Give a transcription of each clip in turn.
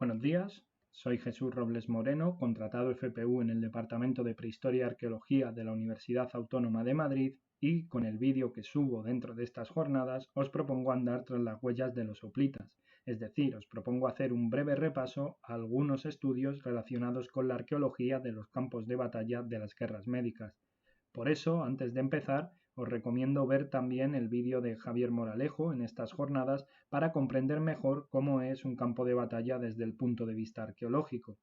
Buenos días, soy Jesús Robles Moreno, contratado FPU en el Departamento de Prehistoria y Arqueología de la Universidad Autónoma de Madrid y con el vídeo que subo dentro de estas jornadas os propongo andar tras las huellas de los hoplitas, es decir, os propongo hacer un breve repaso a algunos estudios relacionados con la arqueología de los campos de batalla de las guerras médicas. Por eso, antes de empezar, os recomiendo ver también el vídeo de Javier Moralejo en estas jornadas para comprender mejor cómo es un campo de batalla desde el punto de vista arqueológico.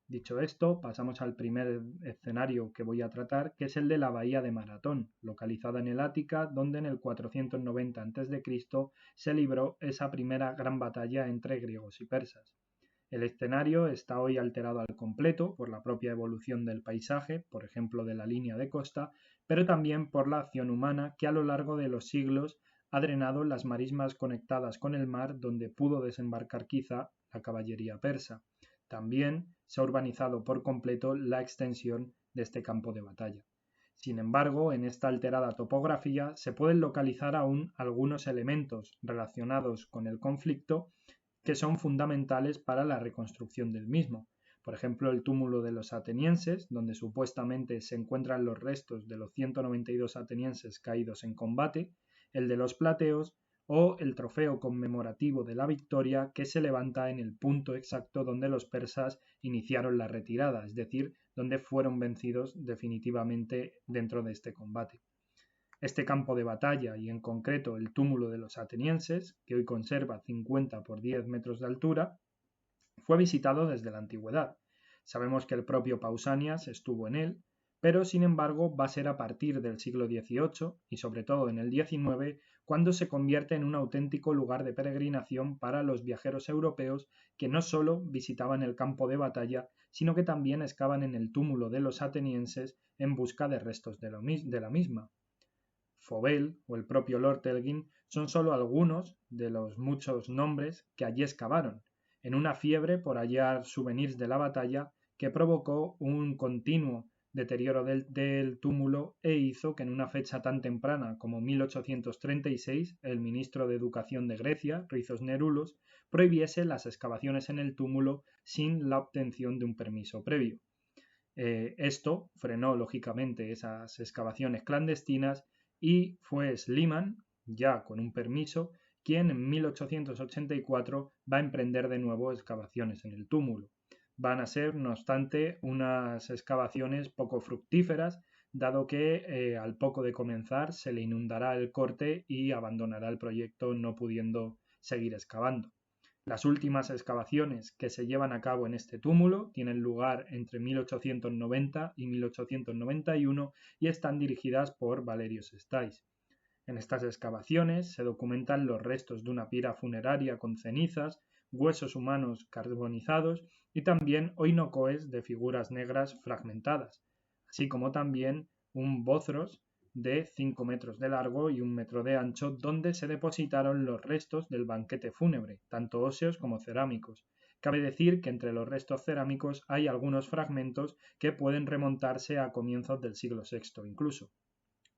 Dicho esto, pasamos al primer escenario que voy a tratar, que es el de la bahía de Maratón, localizada en el Ática, donde en el 490 a.C. se libró esa primera gran batalla entre griegos y persas. El escenario está hoy alterado al completo por la propia evolución del paisaje, por ejemplo de la línea de costa, pero también por la acción humana que a lo largo de los siglos ha drenado las marismas conectadas con el mar donde pudo desembarcar quizá la caballería persa. También se ha urbanizado por completo la extensión de este campo de batalla. Sin embargo, en esta alterada topografía se pueden localizar aún algunos elementos relacionados con el conflicto que son fundamentales para la reconstrucción del mismo. Por ejemplo, el túmulo de los atenienses, donde supuestamente se encuentran los restos de los 192 atenienses caídos en combate, el de los plateos o el trofeo conmemorativo de la victoria que se levanta en el punto exacto donde los persas iniciaron la retirada, es decir, donde fueron vencidos definitivamente dentro de este combate. Este campo de batalla y en concreto el túmulo de los atenienses, que hoy conserva 50 por 10 metros de altura, fue visitado desde la antigüedad. Sabemos que el propio Pausanias estuvo en él, pero sin embargo va a ser a partir del siglo XVIII y sobre todo en el XIX cuando se convierte en un auténtico lugar de peregrinación para los viajeros europeos que no solo visitaban el campo de batalla, sino que también excavan en el túmulo de los atenienses en busca de restos de la misma. Fauvel o el propio Lord Elgin son solo algunos de los muchos nombres que allí excavaron, en una fiebre por hallar souvenirs de la batalla que provocó un continuo deterioro del túmulo e hizo que en una fecha tan temprana como 1836 el ministro de Educación de Grecia, Rizos Nerulos, prohibiese las excavaciones en el túmulo sin la obtención de un permiso previo. Esto frenó lógicamente esas excavaciones clandestinas y fue Schliemann, ya con un permiso, quien en 1884 va a emprender de nuevo excavaciones en el túmulo. Van a ser, no obstante, unas excavaciones poco fructíferas, dado que al poco de comenzar se le inundará el corte y abandonará el proyecto no pudiendo seguir excavando. Las últimas excavaciones que se llevan a cabo en este túmulo tienen lugar entre 1890 y 1891 y están dirigidas por Valerio Sestais. En estas excavaciones se documentan los restos de una pira funeraria con cenizas, huesos humanos carbonizados y también oinocoes de figuras negras fragmentadas, así como también un bozros de 5 metros de largo y 1 metro de ancho donde se depositaron los restos del banquete fúnebre, tanto óseos como cerámicos. Cabe decir que entre los restos cerámicos hay algunos fragmentos que pueden remontarse a comienzos del siglo VI incluso.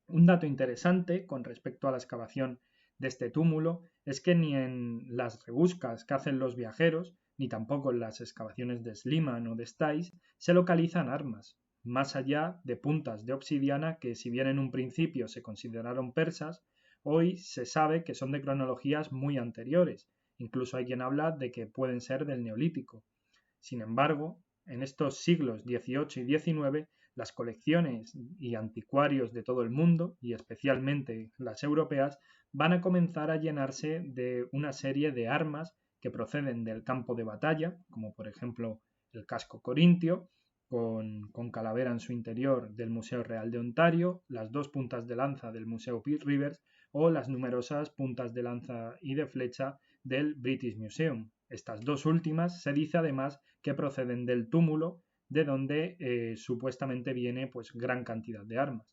Un dato interesante con respecto a la excavación de este túmulo es que ni en las rebuscas que hacen los viajeros, ni tampoco en las excavaciones de Schliemann o de Stais, se localizan armas, más allá de puntas de obsidiana que si bien en un principio se consideraron persas, hoy se sabe que son de cronologías muy anteriores, incluso hay quien habla de que pueden ser del Neolítico. Sin embargo, en estos siglos XVIII y XIX, las colecciones y anticuarios de todo el mundo, y especialmente las europeas, van a comenzar a llenarse de una serie de armas que proceden del campo de batalla, como por ejemplo el casco corintio, con calavera en su interior del Museo Real de Ontario, las dos puntas de lanza del Museo Pitt Rivers o las numerosas puntas de lanza y de flecha del British Museum. Estas dos últimas se dice además que proceden del túmulo de donde supuestamente viene pues gran cantidad de armas.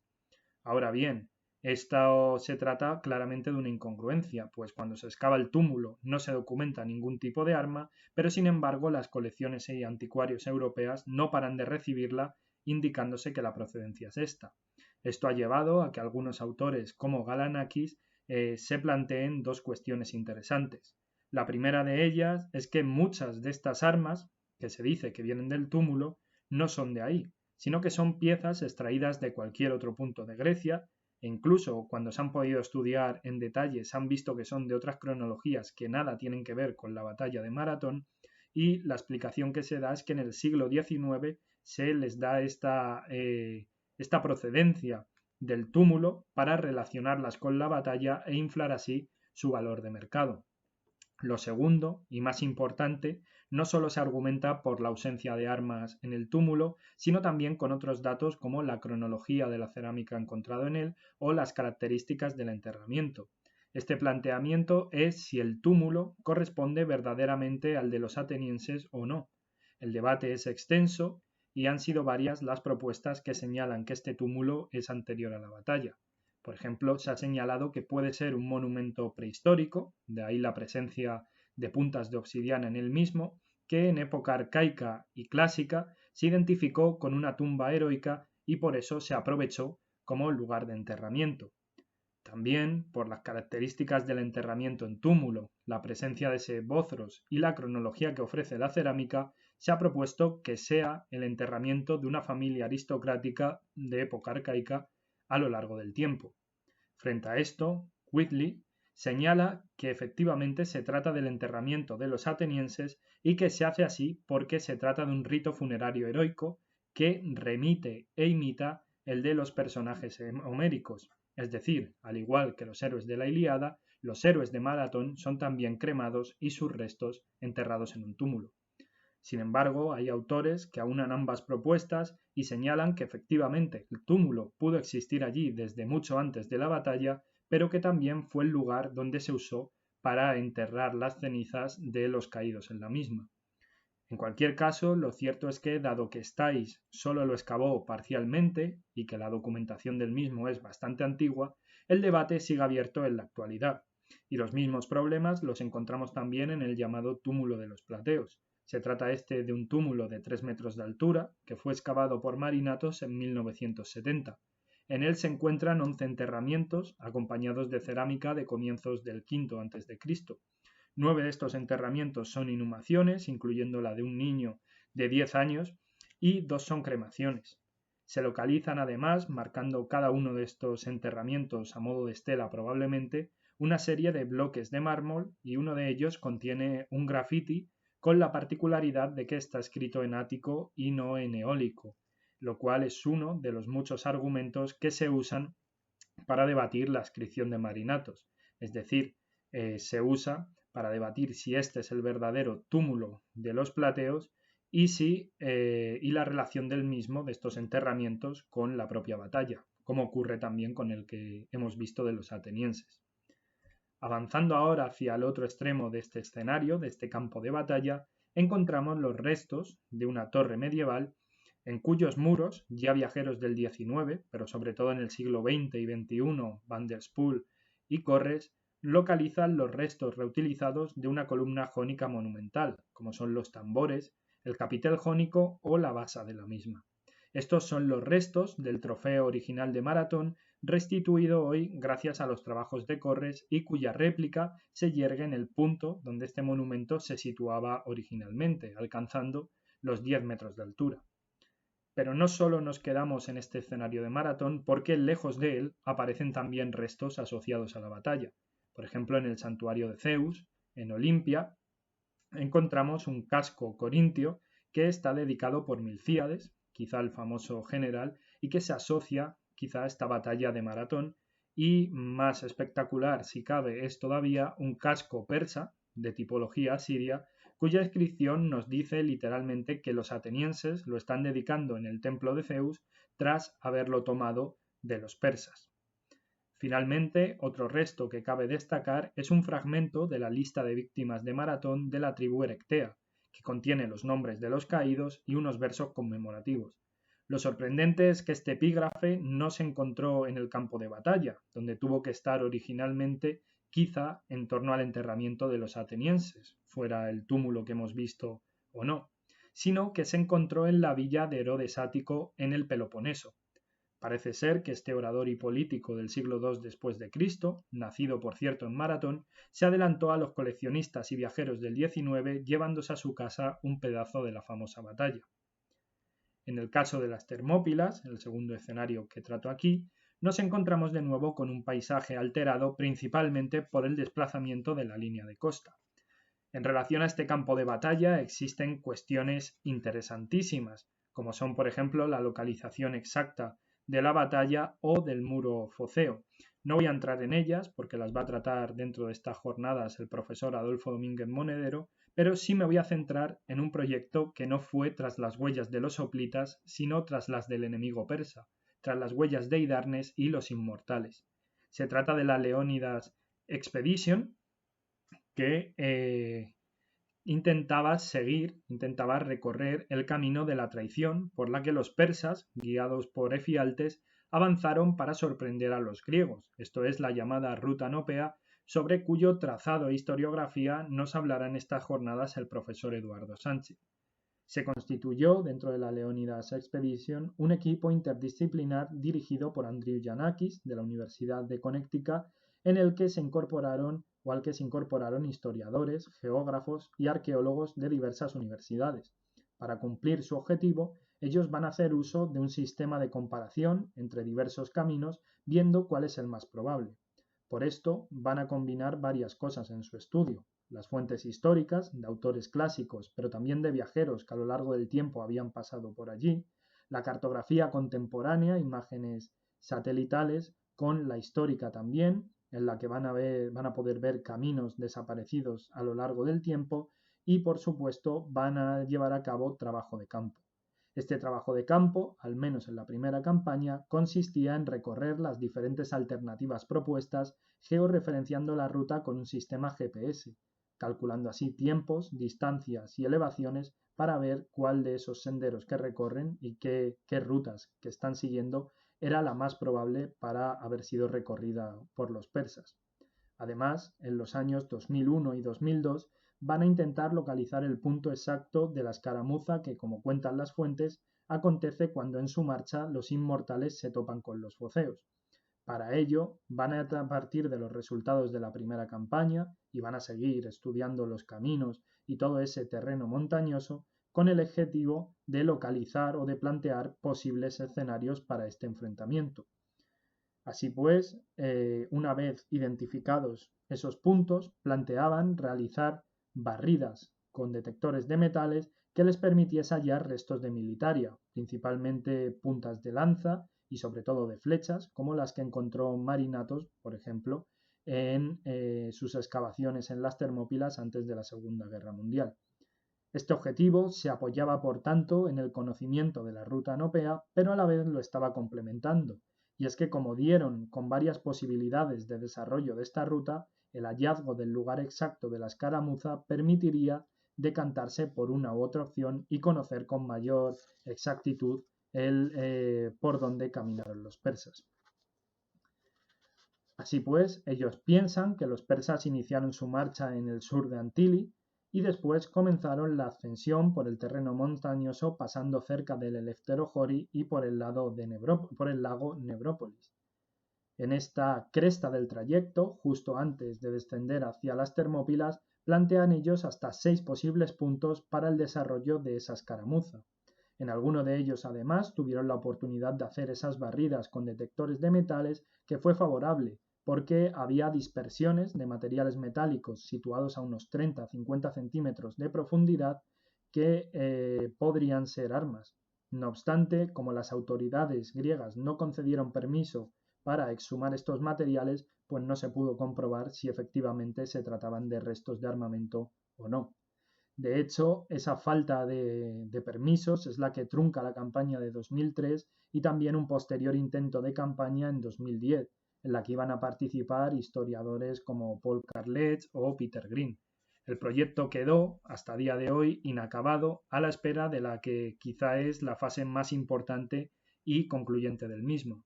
Ahora bien, esto se trata claramente de una incongruencia, pues cuando se excava el túmulo no se documenta ningún tipo de arma, pero sin embargo las colecciones y anticuarios europeas no paran de recibirla, indicándose que la procedencia es esta. Esto ha llevado a que algunos autores como Galanakis se planteen dos cuestiones interesantes. La primera de ellas es que muchas de estas armas, que se dice que vienen del túmulo, no son de ahí, sino que son piezas extraídas de cualquier otro punto de Grecia, e incluso cuando se han podido estudiar en detalle se han visto que son de otras cronologías que nada tienen que ver con la batalla de Maratón, y la explicación que se da es que en el siglo XIX se les da esta procedencia del túmulo para relacionarlas con la batalla e inflar así su valor de mercado. Lo segundo, y más importante, no solo se argumenta por la ausencia de armas en el túmulo, sino también con otros datos como la cronología de la cerámica encontrada en él o las características del enterramiento. Este planteamiento es si el túmulo corresponde verdaderamente al de los atenienses o no. El debate es extenso y han sido varias las propuestas que señalan que este túmulo es anterior a la batalla. Por ejemplo, se ha señalado que puede ser un monumento prehistórico, de ahí la presencia de puntas de obsidiana en él mismo, que en época arcaica y clásica se identificó con una tumba heroica y por eso se aprovechó como lugar de enterramiento. También, por las características del enterramiento en túmulo, la presencia de sebozros y la cronología que ofrece la cerámica, se ha propuesto que sea el enterramiento de una familia aristocrática de época arcaica a lo largo del tiempo. Frente a esto, Whitley señala que efectivamente se trata del enterramiento de los atenienses y que se hace así porque se trata de un rito funerario heroico que remite e imita el de los personajes homéricos. Es decir, al igual que los héroes de la Ilíada, los héroes de Maratón son también cremados y sus restos enterrados en un túmulo. Sin embargo, hay autores que aunan ambas propuestas y señalan que efectivamente el túmulo pudo existir allí desde mucho antes de la batalla, pero que también fue el lugar donde se usó para enterrar las cenizas de los caídos en la misma. En cualquier caso, lo cierto es que, dado que Stais solo lo excavó parcialmente y que la documentación del mismo es bastante antigua, el debate sigue abierto en la actualidad, y los mismos problemas los encontramos también en el llamado túmulo de los Plateos. Se trata de un túmulo de 3 metros de altura que fue excavado por marinatos en 1970. En él se encuentran 11 enterramientos acompañados de cerámica de comienzos del V a.C. 9 de estos enterramientos son inhumaciones, incluyendo la de un niño de 10 años, y 2 son cremaciones. Se localizan además, marcando cada uno de estos enterramientos a modo de estela probablemente, una serie de bloques de mármol y uno de ellos contiene un graffiti con la particularidad de que está escrito en ático y no en eólico, lo cual es uno de los muchos argumentos que se usan para debatir la ascripción de marinatos, es decir, se usa para debatir si este es el verdadero túmulo de los plateos y la relación del mismo, de estos enterramientos, con la propia batalla, como ocurre también con el que hemos visto de los atenienses. Avanzando ahora hacia el otro extremo de este escenario, de este campo de batalla, encontramos los restos de una torre medieval en cuyos muros ya viajeros del XIX, pero sobre todo en el siglo XX y XXI, Van der Spoel y Corres, localizan los restos reutilizados de una columna jónica monumental, como son los tambores, el capitel jónico o la basa de la misma. Estos son los restos del trofeo original de Maratón, restituido hoy gracias a los trabajos de Corres y cuya réplica se yergue en el punto donde este monumento se situaba originalmente, alcanzando los 10 metros de altura. Pero no solo nos quedamos en este escenario de Maratón, porque lejos de él aparecen también restos asociados a la batalla. Por ejemplo, en el santuario de Zeus, en Olimpia, encontramos un casco corintio que está dedicado por Milcíades, quizá el famoso general, y que se asocia quizá a esta batalla de Maratón, y más espectacular, si cabe, es todavía un casco persa de tipología asiria, cuya inscripción nos dice literalmente que los atenienses lo están dedicando en el templo de Zeus tras haberlo tomado de los persas. Finalmente, otro resto que cabe destacar es un fragmento de la lista de víctimas de Maratón de la tribu Erectea, que contiene los nombres de los caídos y unos versos conmemorativos. Lo sorprendente es que este epígrafe no se encontró en el campo de batalla, donde tuvo que estar originalmente, quizá en torno al enterramiento de los atenienses, fuera el túmulo que hemos visto o no, sino que se encontró en la villa de Herodes Ático en el Peloponeso. Parece ser que este orador y político del siglo II después de Cristo, nacido por cierto en Maratón, se adelantó a los coleccionistas y viajeros del XIX llevándose a su casa un pedazo de la famosa batalla. En el caso de las Termópilas, el segundo escenario que trato aquí, nos encontramos de nuevo con un paisaje alterado principalmente por el desplazamiento de la línea de costa. En relación a este campo de batalla existen cuestiones interesantísimas, como son por ejemplo la localización exacta de la batalla o del muro foceo. No voy a entrar en ellas porque las va a tratar dentro de estas jornadas el profesor Adolfo Domínguez Monedero, pero sí me voy a centrar en un proyecto que no fue tras las huellas de los hoplitas, sino tras las del enemigo persa, tras las huellas de Hidarnes y los inmortales. Se trata de la Leónidas Expedition, que intentaba recorrer el camino de la traición por la que los persas, guiados por Efialtes, avanzaron para sorprender a los griegos, esto es la llamada Ruta Nópea, sobre cuyo trazado e historiografía nos hablará en estas jornadas el profesor Eduardo Sánchez. Se constituyó, dentro de la Leónidas Expedition, un equipo interdisciplinar dirigido por Andrew Yanakis, de la Universidad de Connecticut, en el que se incorporaron historiadores, geógrafos y arqueólogos de diversas universidades. Para cumplir su objetivo, ellos van a hacer uso de un sistema de comparación entre diversos caminos, viendo cuál es el más probable. Por esto, van a combinar varias cosas en su estudio: las fuentes históricas, de autores clásicos, pero también de viajeros que a lo largo del tiempo habían pasado por allí, la cartografía contemporánea, imágenes satelitales, con la histórica también, en la que van a poder ver caminos desaparecidos a lo largo del tiempo, y por supuesto van a llevar a cabo trabajo de campo. Este trabajo de campo, al menos en la primera campaña, consistía en recorrer las diferentes alternativas propuestas, georreferenciando la ruta con un sistema GPS, calculando así tiempos, distancias y elevaciones para ver cuál de esos senderos que recorren y qué rutas que están siguiendo era la más probable para haber sido recorrida por los persas. Además, en los años 2001 y 2002 van a intentar localizar el punto exacto de la escaramuza que, como cuentan las fuentes, acontece cuando en su marcha los inmortales se topan con los foceos. Para ello, van a partir de los resultados de la primera campaña y van a seguir estudiando los caminos y todo ese terreno montañoso con el objetivo de localizar o de plantear posibles escenarios para este enfrentamiento. Así pues, una vez identificados esos puntos, planteaban realizar barridas con detectores de metales que les permitiese hallar restos de militaria, principalmente puntas de lanza y sobre todo de flechas, como las que encontró Marinatos, por ejemplo, en sus excavaciones en las Termópilas antes de la Segunda Guerra Mundial. Este objetivo se apoyaba, por tanto, en el conocimiento de la ruta nópea, pero a la vez lo estaba complementando. Y es que como dieron con varias posibilidades de desarrollo de esta ruta, el hallazgo del lugar exacto de la escaramuza permitiría decantarse por una u otra opción y conocer con mayor exactitud por dónde caminaron los persas. Así pues, ellos piensan que los persas iniciaron su marcha en el sur de Antili y después comenzaron la ascensión por el terreno montañoso pasando cerca del Elefthero Hori y por el lago Nebrópolis. En esta cresta del trayecto, justo antes de descender hacia las Termópilas, plantean ellos hasta 6 posibles puntos para el desarrollo de esa escaramuza. En alguno de ellos, además, tuvieron la oportunidad de hacer esas barridas con detectores de metales, que fue favorable, porque había dispersiones de materiales metálicos situados a unos 30-50 centímetros de profundidad que podrían ser armas. No obstante, como las autoridades griegas no concedieron permiso para exhumar estos materiales, pues no se pudo comprobar si efectivamente se trataban de restos de armamento o no. De hecho, esa falta de permisos es la que trunca la campaña de 2003 y también un posterior intento de campaña en 2010, en la que iban a participar historiadores como Paul Carlett o Peter Green. El proyecto quedó, hasta día de hoy, inacabado, a la espera de la que quizá es la fase más importante y concluyente del mismo.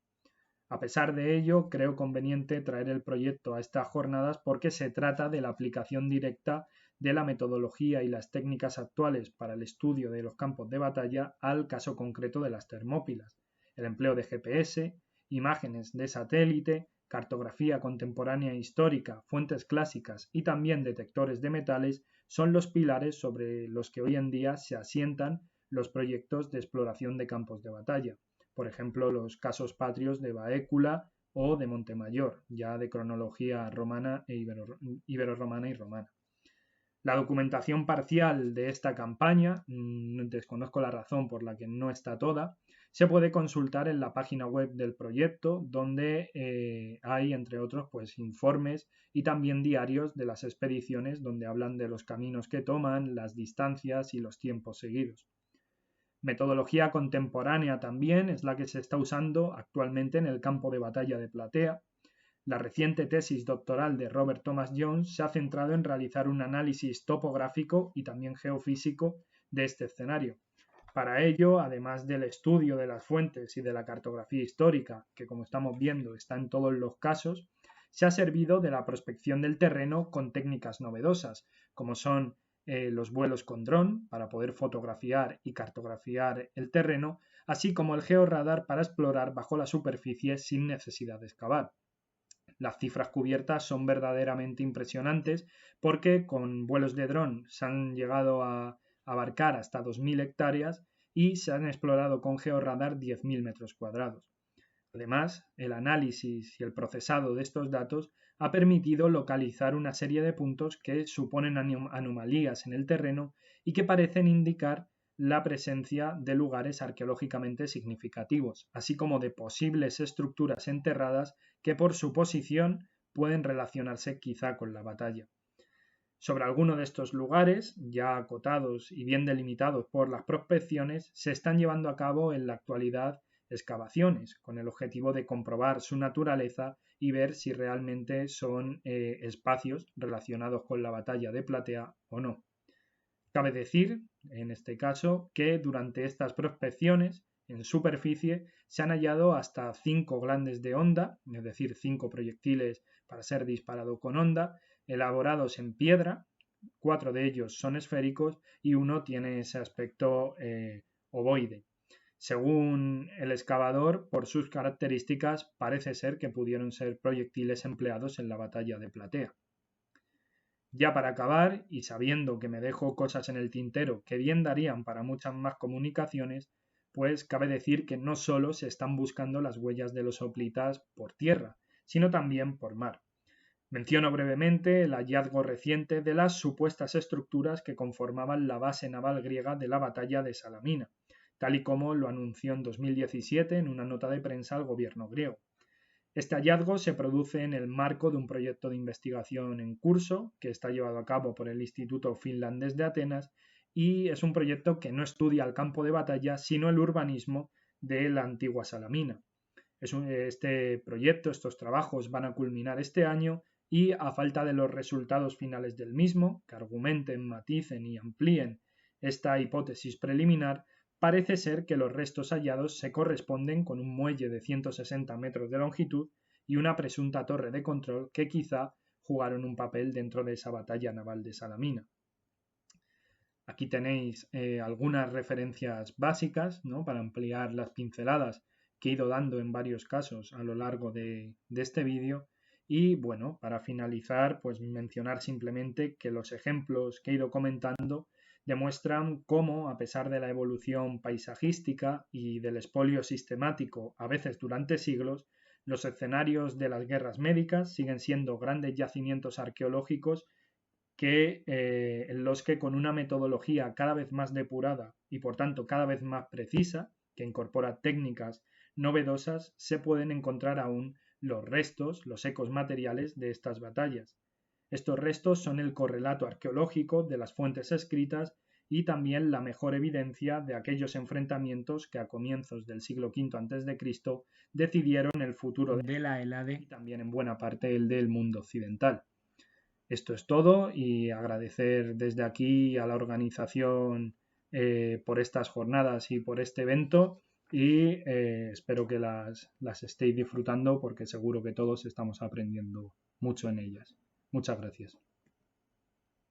A pesar de ello, creo conveniente traer el proyecto a estas jornadas porque se trata de la aplicación directa de la metodología y las técnicas actuales para el estudio de los campos de batalla al caso concreto de las Termópilas. El empleo de GPS, imágenes de satélite, cartografía contemporánea e histórica, fuentes clásicas y también detectores de metales son los pilares sobre los que hoy en día se asientan los proyectos de exploración de campos de batalla. Por ejemplo, los casos patrios de Baécula o de Montemayor, ya de cronología romana e ibero-romana y romana. La documentación parcial de esta campaña, desconozco la razón por la que no está toda, se puede consultar en la página web del proyecto, donde hay, entre otros, pues, informes y también diarios de las expediciones, donde hablan de los caminos que toman, las distancias y los tiempos seguidos. Metodología contemporánea también es la que se está usando actualmente en el campo de batalla de Platea. La reciente tesis doctoral de Robert Thomas Jones se ha centrado en realizar un análisis topográfico y también geofísico de este escenario. Para ello, además del estudio de las fuentes y de la cartografía histórica, que como estamos viendo está en todos los casos, se ha servido de la prospección del terreno con técnicas novedosas, como son los vuelos con dron para poder fotografiar y cartografiar el terreno, así como el georradar para explorar bajo la superficie sin necesidad de excavar. Las cifras cubiertas son verdaderamente impresionantes porque con vuelos de dron se han llegado a abarcar hasta 2.000 hectáreas y se han explorado con georradar 10.000 metros cuadrados. Además, el análisis y el procesado de estos datos ha permitido localizar una serie de puntos que suponen anomalías en el terreno y que parecen indicar la presencia de lugares arqueológicamente significativos, así como de posibles estructuras enterradas que por su posición pueden relacionarse quizá con la batalla. Sobre alguno de estos lugares, ya acotados y bien delimitados por las prospecciones, se están llevando a cabo en la actualidad excavaciones, con el objetivo de comprobar su naturaleza y ver si realmente son espacios relacionados con la batalla de Platea o no. Cabe decir, en este caso, que durante estas prospecciones en superficie se han hallado hasta 5 glandes de onda, es decir, 5 proyectiles para ser disparado con onda, elaborados en piedra. 4 de ellos son esféricos y uno tiene ese aspecto ovoide. Según el excavador, por sus características, parece ser que pudieron ser proyectiles empleados en la batalla de Platea. Ya para acabar, y sabiendo que me dejo cosas en el tintero que bien darían para muchas más comunicaciones, pues cabe decir que no solo se están buscando las huellas de los hoplitas por tierra, sino también por mar. Menciono brevemente el hallazgo reciente de las supuestas estructuras que conformaban la base naval griega de la batalla de Salamina, tal y como lo anunció en 2017 en una nota de prensa al gobierno griego. Este hallazgo se produce en el marco de un proyecto de investigación en curso que está llevado a cabo por el Instituto Finlandés de Atenas y es un proyecto que no estudia el campo de batalla, sino el urbanismo de la antigua Salamina. Este proyecto, estos trabajos van a culminar este año y a falta de los resultados finales del mismo, que argumenten, maticen y amplíen esta hipótesis preliminar, parece ser que los restos hallados se corresponden con un muelle de 160 metros de longitud y una presunta torre de control que quizá jugaron un papel dentro de esa batalla naval de Salamina. Aquí tenéis algunas referencias básicas, ¿no?, para ampliar las pinceladas que he ido dando en varios casos a lo largo de este vídeo. Y bueno, para finalizar, pues mencionar simplemente que los ejemplos que he ido comentando demuestran cómo, a pesar de la evolución paisajística y del expolio sistemático, a veces durante siglos, los escenarios de las guerras médicas siguen siendo grandes yacimientos arqueológicos en los que con una metodología cada vez más depurada y por tanto cada vez más precisa, que incorpora técnicas novedosas, se pueden encontrar aún los restos, los ecos materiales de estas batallas. Estos restos son el correlato arqueológico de las fuentes escritas y también la mejor evidencia de aquellos enfrentamientos que a comienzos del siglo V a.C. decidieron el futuro de la Hélade y también en buena parte el del mundo occidental. Esto es todo y agradecer desde aquí a la organización por estas jornadas y por este evento y espero que las estéis disfrutando porque seguro que todos estamos aprendiendo mucho en ellas. Muchas gracias.